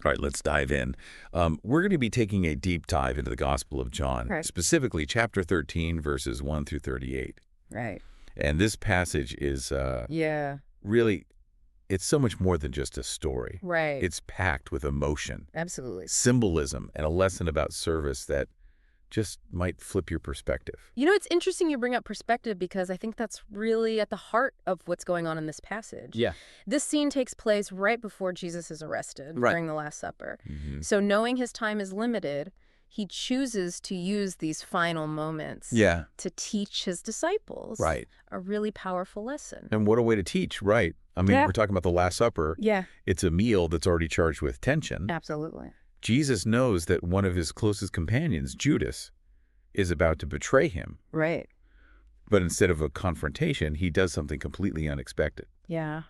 All right, let's dive in. We're going to be taking a deep dive into the Gospel of John, Right. specifically chapter 13, verses 1 through 38. Right. And this passage is Yeah. really, it's so much more than just a story. Right. It's packed with emotion, Absolutely. symbolism, and a lesson about service that just might flip your perspective. You know, it's interesting you bring up perspective because I think that's really at the heart of what's going on in this passage. Yeah. This scene takes place right before Jesus is arrested Right. during the Last Supper. Mm-hmm. So knowing his time is limited, he chooses to use these final moments Yeah. to teach his disciples Right. a really powerful lesson. And what a way to teach, right? I mean, Yeah. we're talking about the Last Supper. Yeah, It's a meal that's already charged with tension. absolutely. Jesus knows that one of his closest companions, Judas, is about to betray him. Right. But instead of a confrontation, he does something completely unexpected. Yeah.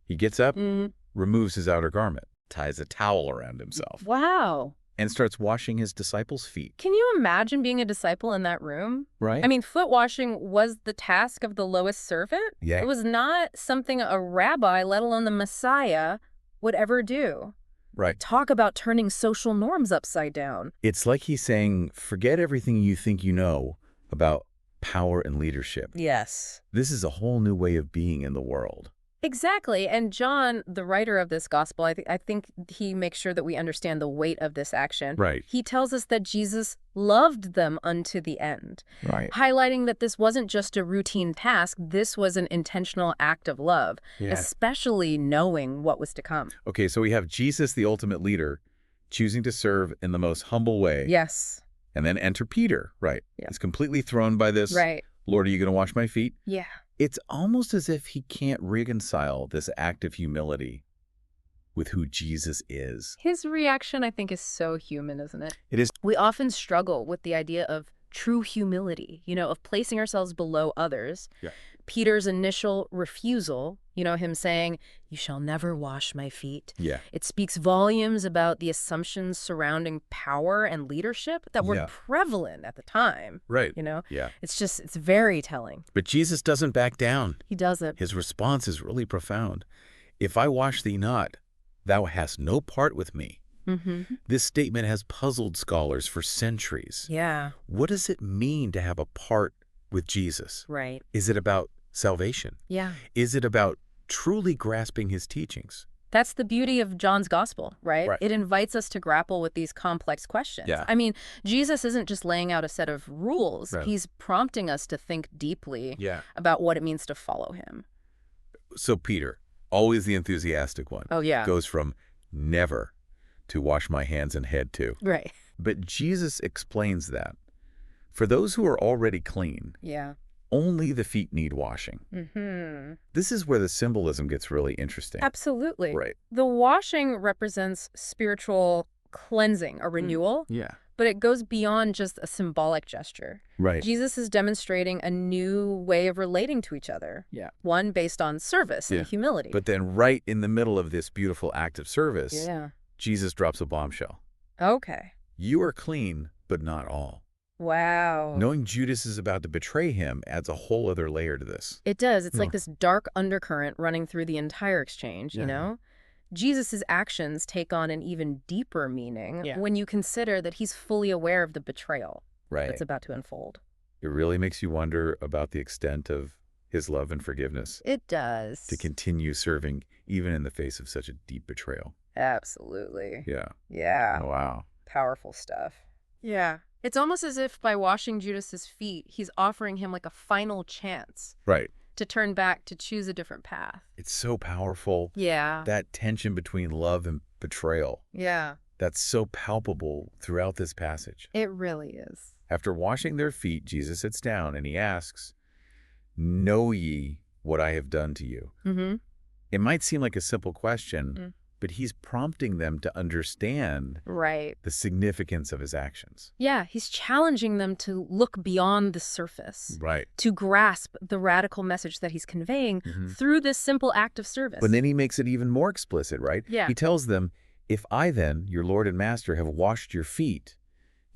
He gets up, Mm. removes his outer garment, ties a towel around himself, Wow. and starts washing his disciples' feet. Can you imagine being a disciple in that room? Right? I mean, foot washing was the task of the lowest servant. Yeah. It was not something a rabbi, let alone the Messiah, would ever do. Right. Talk about turning social norms upside down. It's like he's saying, forget everything you think you know about power and leadership. Yes. This is a whole new way of being in the world. Exactly. And John, the writer of this gospel, I think he makes sure that we understand the weight of this action. Right. He tells us that Jesus loved them unto the end, Right. highlighting that this wasn't just a routine task. This was an intentional act of love, especially knowing what was to come. Okay, so we have Jesus, the ultimate leader, choosing to serve in the most humble way. Yes. And then enter Peter, right? Yeah. He's completely thrown by this. Right. Lord, are you going to wash my feet? Yeah. It's almost as if he can't reconcile this act of humility with who Jesus is. His reaction, I think, is so human, isn't it? It is. We often struggle with the idea of true humility, of placing ourselves below others. Yeah. Peter's initial refusal, him saying, "You shall never wash my feet." Yeah. It speaks volumes about the assumptions surrounding power and leadership that were Yeah. prevalent at the time. Right. Yeah. It's very telling. But Jesus doesn't back down. He does it. His response is really profound. If I wash thee not, thou hast no part with me. Mm-hmm. This statement has puzzled scholars for centuries. Yeah. What does it mean to have a part with Jesus? Right. Is it about salvation? Yeah. Is it about truly grasping his teachings? That's the beauty of John's gospel, right? Right. It invites us to grapple with these complex questions. Yeah. I mean, Jesus isn't just laying out a set of rules. Right. He's prompting us to think deeply Yeah. about what it means to follow him. So Peter, always the enthusiastic one, Oh, yeah. goes from never to wash my hands and head to. Right. But Jesus explains that for those who are already clean, Yeah. only the feet need washing. Mm-hmm. This is where the symbolism gets really interesting. Absolutely. Right. The washing represents spiritual cleansing, a renewal, Yeah. but it goes beyond just a symbolic gesture. Right. Jesus is demonstrating a new way of relating to each other. Yeah. One based on service Yeah. and humility. But then right in the middle of this beautiful act of service, yeah. Jesus drops a bombshell. Okay. You are clean, but not all. Wow. Knowing Judas is about to betray him adds a whole other layer to this. It does. It's No. like this dark undercurrent running through the entire exchange, Yeah. Jesus' actions take on an even deeper meaning when you consider that he's fully aware of the betrayal Right. that's about to unfold. It really makes you wonder about the extent of his love and forgiveness It does. to continue serving even in the face of such a deep betrayal. Absolutely. Yeah. Yeah. Oh, wow. Powerful stuff. Yeah. It's almost as if by washing Judas's feet, he's offering him like a final chance Right. to turn back, to choose a different path. It's so powerful. Yeah. That tension between love and betrayal, Yeah. that's so palpable throughout this passage. It really is. After washing their feet, Jesus sits down and he asks, "Know ye what I have done to you?" Mm-hmm. It might seem like a simple question, but he's prompting them to understand Right. the significance of his actions. Yeah, he's challenging them to look beyond the surface, Right. to grasp the radical message that he's conveying through this simple act of service. But then he makes it even more explicit, right? Yeah. He tells them, "If I then, your Lord and Master, have washed your feet,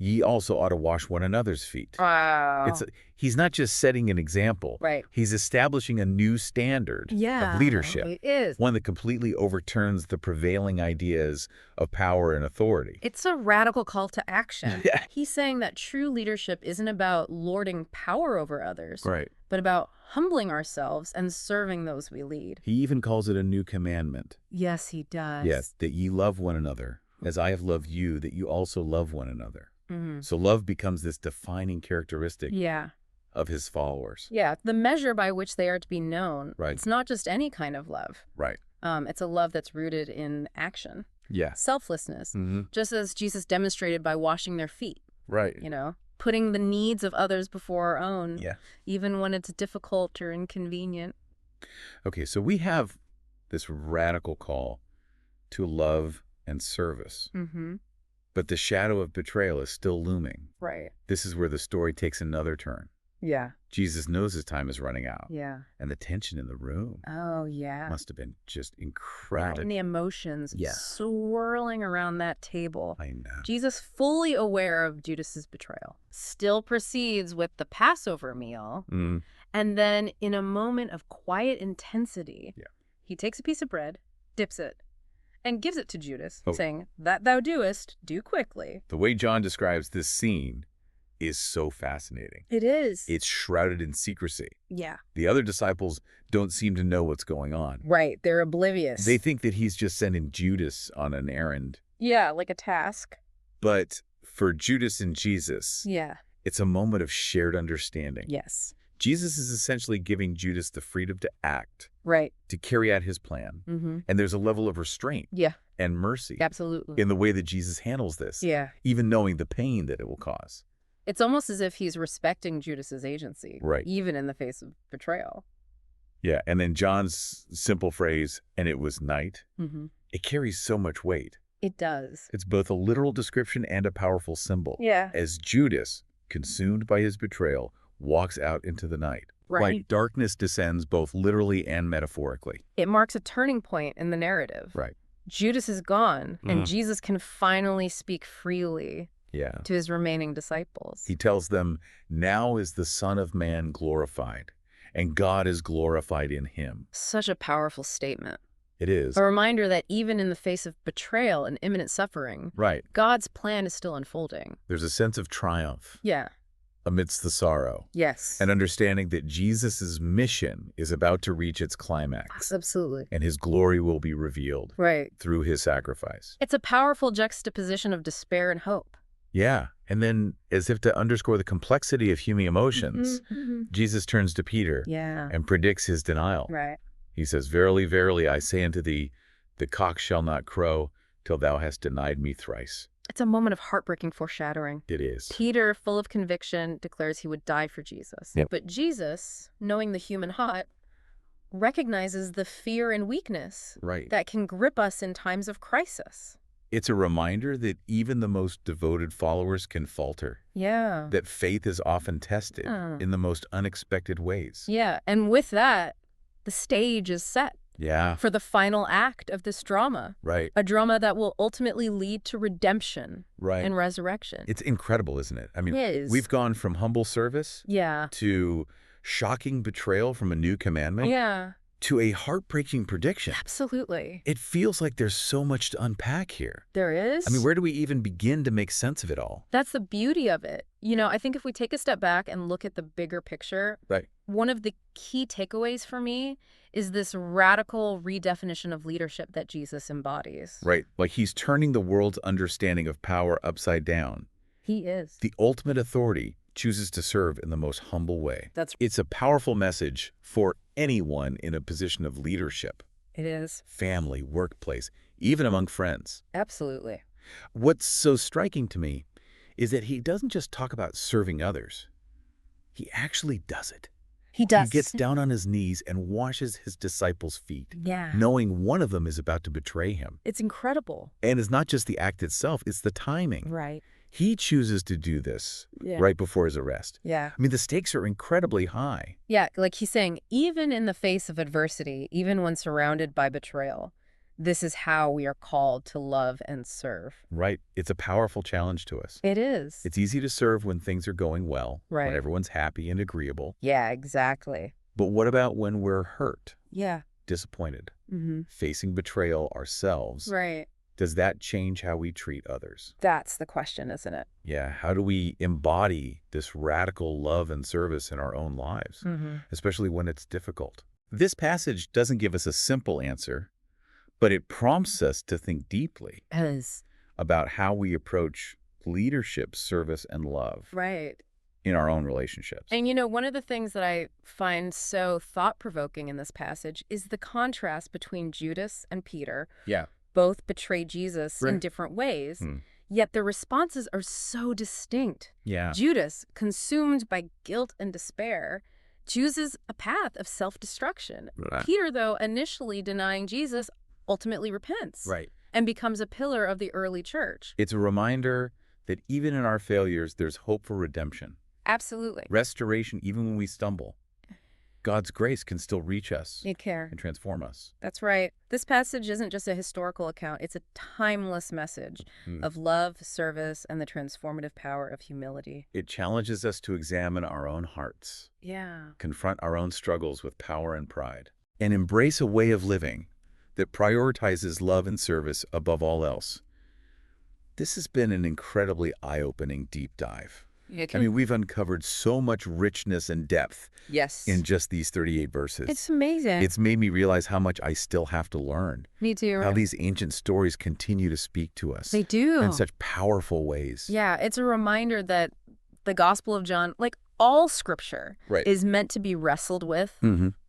ye also ought to wash one another's feet. Wow. He's not just setting an example. Right. He's establishing a new standard of leadership, it is. one that completely overturns the prevailing ideas of power and authority. It's a radical call to action. Yeah. He's saying that true leadership isn't about lording power over others, Right. but about humbling ourselves and serving those we lead. He even calls it a new commandment. Yes, he does. Yes, that ye love one another, as I have loved you, that you also love one another. Mm-hmm. So love becomes this defining characteristic Yeah. of his followers. Yeah, the measure by which they are to be known. Right. It's not just any kind of love. Right. It's a love that's rooted in action. Yeah. Selflessness, Mm-hmm. just as Jesus demonstrated by washing their feet, Right. putting the needs of others before our own, Yeah. even when it's difficult or inconvenient. Okay, so we have this radical call to love and service, Mm-hmm. but the shadow of betrayal is still looming. Right. This is where the story takes another turn. Yeah. Jesus knows his time is running out, Yeah. and the tension in the room Oh, yeah. must have been just Right, incredible. and the emotions Yeah. swirling around that table. I know. Jesus, fully aware of Judas's betrayal, still proceeds with the Passover meal, Mm, and then in a moment of quiet intensity, Yeah. he takes a piece of bread, dips it, and gives it to Judas, Oh. saying, "That thou doest, do quickly." the way John describes this scene is so fascinating. It is. It's shrouded in secrecy. Yeah. The other disciples don't seem to know what's going on. Right, they're oblivious. They think that he's just sending Judas on an errand. Yeah, like a task. But for Judas and Jesus, Yeah. it's a moment of shared understanding. Yes. Jesus is essentially giving Judas the freedom to act, Right. to carry out his plan. Mm-hmm. And there's a level of restraint Yeah, and mercy absolutely. in the way that Jesus handles this, Yeah. even knowing the pain that it will cause. It's almost as if he's respecting Judas's agency, Right. even in the face of betrayal. Yeah, and then John's simple phrase, "and it was night," Mm-hmm. it carries so much weight. It does. It's both a literal description and a powerful symbol. Yeah. As Judas, consumed by his betrayal, walks out into the night. Right. Like darkness descends both literally and metaphorically. It marks a turning point in the narrative. Right. Judas is gone, and Mm. Jesus can finally speak freely Yeah. to his remaining disciples. He tells them, "Now is the Son of Man glorified, and God is glorified in him." Such a powerful statement. It is. A reminder that even in the face of betrayal and imminent suffering, Right. God's plan is still unfolding. There's a sense of triumph Yeah. amidst the sorrow, Yes. and understanding that Jesus' mission is about to reach its climax, Absolutely. and his glory will be revealed Right. through his sacrifice. It's a powerful juxtaposition of despair and hope. Yeah, and then as if to underscore the complexity of human emotions, Mm-hmm. Jesus turns to Peter Yeah. and predicts his denial. Right. He says, "Verily, verily, I say unto thee, the cock shall not crow till thou hast denied me thrice." It's a moment of heartbreaking foreshadowing. It is. Peter, full of conviction, declares he would die for Jesus. Yep. But Jesus, knowing the human heart, recognizes the fear and weakness Right. that can grip us in times of crisis. It's a reminder that even the most devoted followers can falter, Yeah. that faith is often tested Uh. in the most unexpected ways. Yeah. And with that, the stage is set Yeah, for the final act of this drama, right, a drama that will ultimately lead to redemption right. and resurrection. It's incredible, isn't it? I mean, It is. we've gone from humble service Yeah. to shocking betrayal from a new commandment Yeah. to a heartbreaking prediction. Absolutely. It feels like there's so much to unpack here. There is. I mean, where do we even begin to make sense of it all? That's the beauty of it. I think if we take a step back and look at the bigger picture, Right. one of the key takeaways for me is this radical redefinition of leadership that Jesus embodies. Right. Like he's turning the world's understanding of power upside down. He is. The ultimate authority chooses to serve in the most humble way. That's It's a powerful message for anyone in a position of leadership, it is. family, workplace, even among friends. Absolutely. What's so striking to me is that he doesn't just talk about serving others. He actually does it. He He does. gets down on his knees and washes his disciples' feet, Yeah. knowing one of them is about to betray him. It's incredible. And it's not just the act itself, it's the timing. Right. He chooses to do this Yeah. right before his arrest. Yeah. I mean, the stakes are incredibly high. Yeah. Like he's saying, even in the face of adversity, even when surrounded by betrayal, This is how we are called to love and serve. Right. It's a powerful challenge to us. It is. It's easy to serve when things are going well, when Right. everyone's happy and agreeable. Yeah, exactly. But what about when we're hurt, Yeah. disappointed, Mm-hmm. facing betrayal ourselves? Right. Does that change how we treat others? That's the question, isn't it? Yeah, how do we embody this radical love and service in our own lives, Mm-hmm. especially when it's difficult? This passage doesn't give us a simple answer, but it prompts us to think deeply As about how we approach leadership, service, and love right. in our own relationships. And one of the things that I find so thought-provoking in this passage is the contrast between Judas and Peter. Yeah. Both betray Jesus in Right. different ways, Hmm. yet their responses are so distinct. Yeah. Judas, consumed by guilt and despair, chooses a path of self-destruction. Right. Peter, though, initially denying Jesus, ultimately repents Right. and becomes a pillar of the early church. It's a reminder that even in our failures, there's hope for redemption, Absolutely. restoration, even when we stumble. God's grace can still reach us You care. and transform us. That's right. This passage isn't just a historical account. It's a timeless message of love, service, and the transformative power of humility. It challenges us to examine our own hearts, Yeah. confront our own struggles with power and pride, and embrace a way of living that prioritizes love and service above all else. This has been an incredibly eye-opening deep dive. I mean, we've uncovered so much richness and depth yes. in just these 38 verses. It's amazing. It's made me realize how much I still have to learn, Me too. how these ancient stories continue to speak to us They do. in such powerful ways. Yeah, it's a reminder that the Gospel of John, like all scripture, Right. is meant to be wrestled with,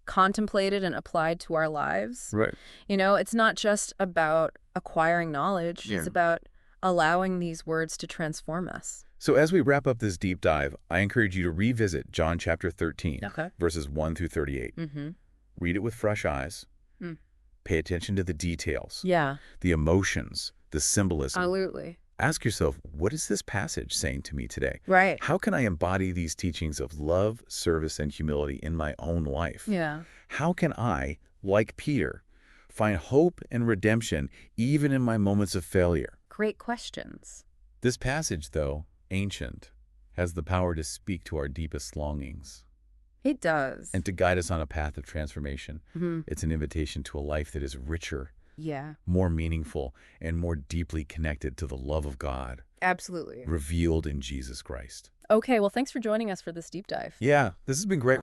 contemplated, and applied to our lives. Right. It's not just about acquiring knowledge. Yeah. It's about allowing these words to transform us. So as we wrap up this deep dive, I encourage you to revisit John chapter 13, Okay. verses 1 through 38. Mm-hmm. Read it with fresh eyes. Mm. Pay attention to the details, Yeah, the emotions, the symbolism. absolutely. Ask yourself, what is this passage saying to me today? Right. How can I embody these teachings of love, service, and humility in my own life? Yeah. How can I, like Peter, find hope and redemption even in my moments of failure? Great questions. This passage, though ancient, has the power to speak to our deepest longings It does. and to guide us on a path of transformation. Mhm. It's an invitation to a life that is richer, Yeah, more meaningful, and more deeply connected to the love of God absolutely. revealed in Jesus Christ. Okay, well, thanks for joining us for this deep dive. Yeah, this has been great.